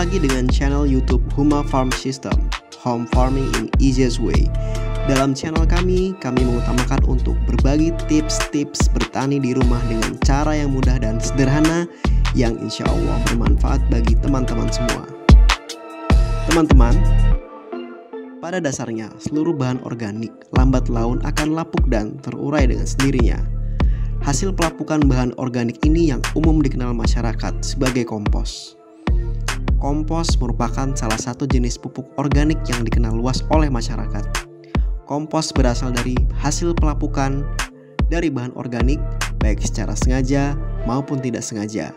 lagi dengan channel YouTube Huma Farm System, Home Farming in Easiest Way. Dalam channel kami mengutamakan untuk berbagi tips-tips bertani di rumah dengan cara yang mudah dan sederhana yang insya Allah bermanfaat bagi teman-teman semua. Teman-teman, pada dasarnya seluruh bahan organik lambat laun akan lapuk dan terurai dengan sendirinya. Hasil pelapukan bahan organik ini yang umum dikenal masyarakat sebagai kompos. Kompos merupakan salah satu jenis pupuk organik yang dikenal luas oleh masyarakat. Kompos berasal dari hasil pelapukan dari bahan organik, baik secara sengaja maupun tidak sengaja.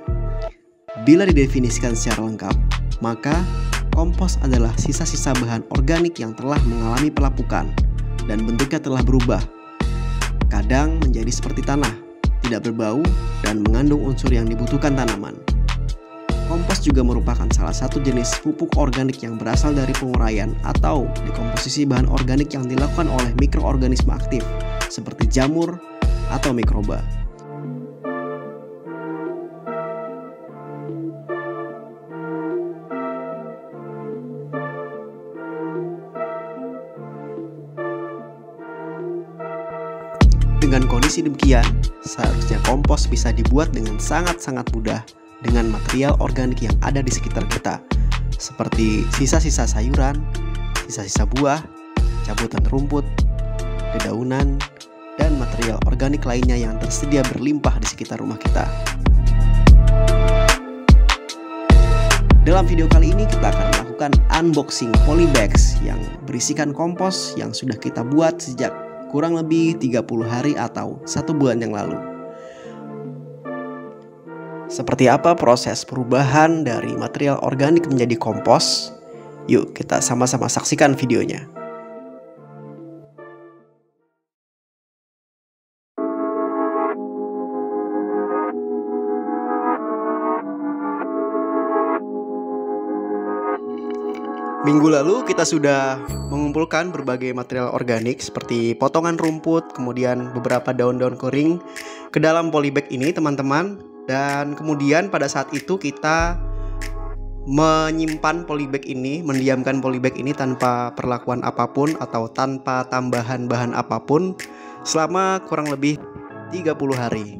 Bila didefinisikan secara lengkap, maka kompos adalah sisa-sisa bahan organik yang telah mengalami pelapukan dan bentuknya telah berubah. Kadang menjadi seperti tanah, tidak berbau, dan mengandung unsur yang dibutuhkan tanaman. Kompos juga merupakan salah satu jenis pupuk organik yang berasal dari penguraian atau dekomposisi bahan organik yang dilakukan oleh mikroorganisme aktif seperti jamur atau mikroba. Dengan kondisi demikian, seharusnya kompos bisa dibuat dengan sangat-sangat mudah dengan material organik yang ada di sekitar kita, seperti sisa-sisa sayuran, sisa-sisa buah, cabutan rumput, dedaunan, dan material organik lainnya yang tersedia berlimpah di sekitar rumah kita. Dalam video kali ini kita akan melakukan unboxing polybags yang berisikan kompos yang sudah kita buat sejak kurang lebih 30 hari atau 1 bulan yang lalu. Seperti apa proses perubahan dari material organik menjadi kompos? Yuk kita sama-sama saksikan videonya. Minggu lalu kita sudah mengumpulkan berbagai material organik seperti potongan rumput, kemudian beberapa daun-daun kering ke dalam polybag ini teman-teman. Dan kemudian pada saat itu kita menyimpan polybag ini, mendiamkan polybag ini tanpa perlakuan apapun atau tanpa tambahan bahan apapun selama kurang lebih 30 hari.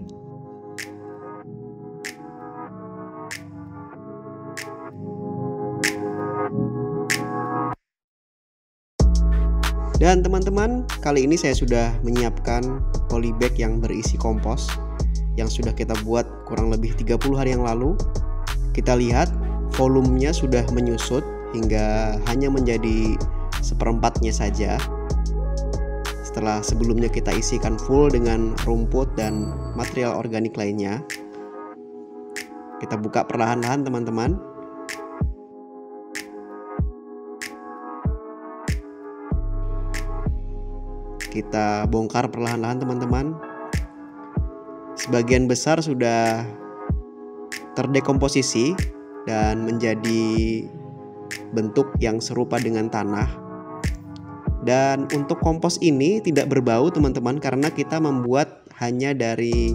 Dan teman-teman, kali ini saya sudah menyiapkan polybag yang berisi kompos yang sudah kita buat kurang lebih 30 hari yang lalu. Kita lihat volumenya sudah menyusut hingga hanya menjadi 1/4-nya saja. Setelah sebelumnya kita isikan full dengan rumput dan material organik lainnya. Kita buka perlahan-lahan teman-teman. Kita bongkar perlahan-lahan teman-teman. Sebagian besar sudah terdekomposisi dan menjadi bentuk yang serupa dengan tanah. Dan untuk kompos ini tidak berbau teman-teman, karena kita membuat hanya dari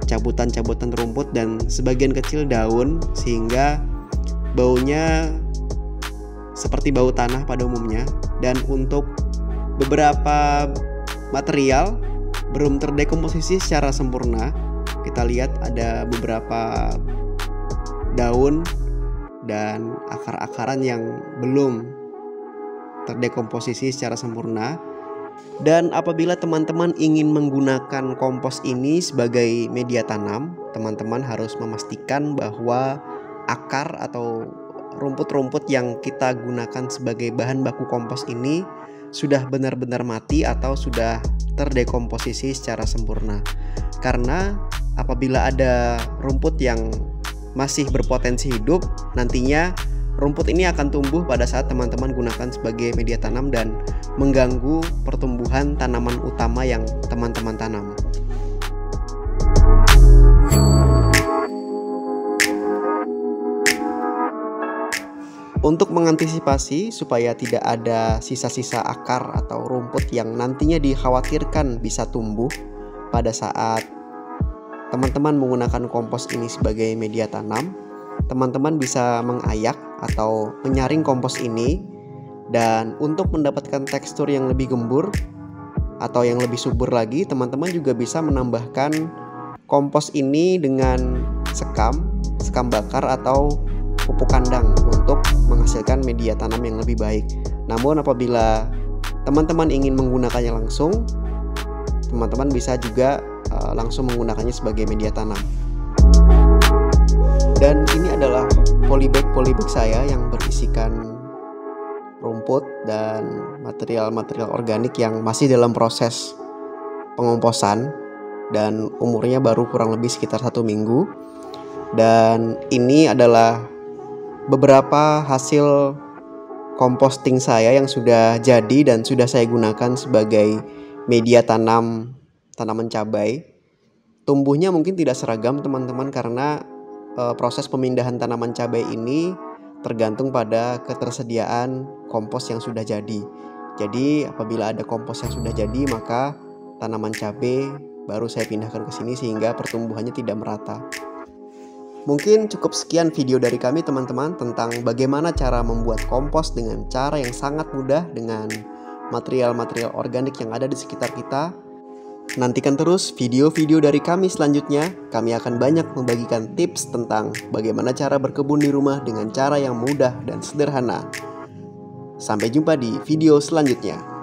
cabutan-cabutan rumput dan sebagian kecil daun, sehingga baunya seperti bau tanah pada umumnya. Dan untuk beberapa material belum terdekomposisi secara sempurna. Kita lihat ada beberapa daun dan akar-akaran yang belum terdekomposisi secara sempurna. Dan apabila teman-teman ingin menggunakan kompos ini sebagai media tanam, teman-teman harus memastikan bahwa akar atau rumput-rumput yang kita gunakan sebagai bahan baku kompos ini sudah benar-benar mati atau sudah terdekomposisi secara sempurna. Karena apabila ada rumput yang masih berpotensi hidup, nantinya rumput ini akan tumbuh pada saat teman-teman gunakan sebagai media tanam dan mengganggu pertumbuhan tanaman utama yang teman-teman tanam. Untuk mengantisipasi supaya tidak ada sisa-sisa akar atau rumput yang nantinya dikhawatirkan bisa tumbuh pada saat teman-teman menggunakan kompos ini sebagai media tanam, teman-teman bisa mengayak atau menyaring kompos ini, dan untuk mendapatkan tekstur yang lebih gembur atau yang lebih subur lagi, teman-teman juga bisa menambahkan kompos ini dengan sekam bakar atau pupuk kandang untuk menghasilkan media tanam yang lebih baik. Namun apabila teman-teman ingin menggunakannya langsung, teman-teman bisa juga langsung menggunakannya sebagai media tanam. Dan ini adalah polybag saya yang berisikan rumput dan material-material organik yang masih dalam proses pengomposan dan umurnya baru kurang lebih sekitar 1 minggu. Dan ini adalah beberapa hasil composting saya yang sudah jadi dan sudah saya gunakan sebagai media tanaman cabai. Tumbuhnya mungkin tidak seragam teman-teman, karena proses pemindahan tanaman cabai ini tergantung pada ketersediaan kompos yang sudah jadi. Jadi apabila ada kompos yang sudah jadi, maka tanaman cabai baru saya pindahkan ke sini sehingga pertumbuhannya tidak merata. Mungkin cukup sekian video dari kami teman-teman tentang bagaimana cara membuat kompos dengan cara yang sangat mudah dengan material-material organik yang ada di sekitar kita. Nantikan terus video-video dari kami selanjutnya. Kami akan banyak membagikan tips tentang bagaimana cara berkebun di rumah dengan cara yang mudah dan sederhana. Sampai jumpa di video selanjutnya.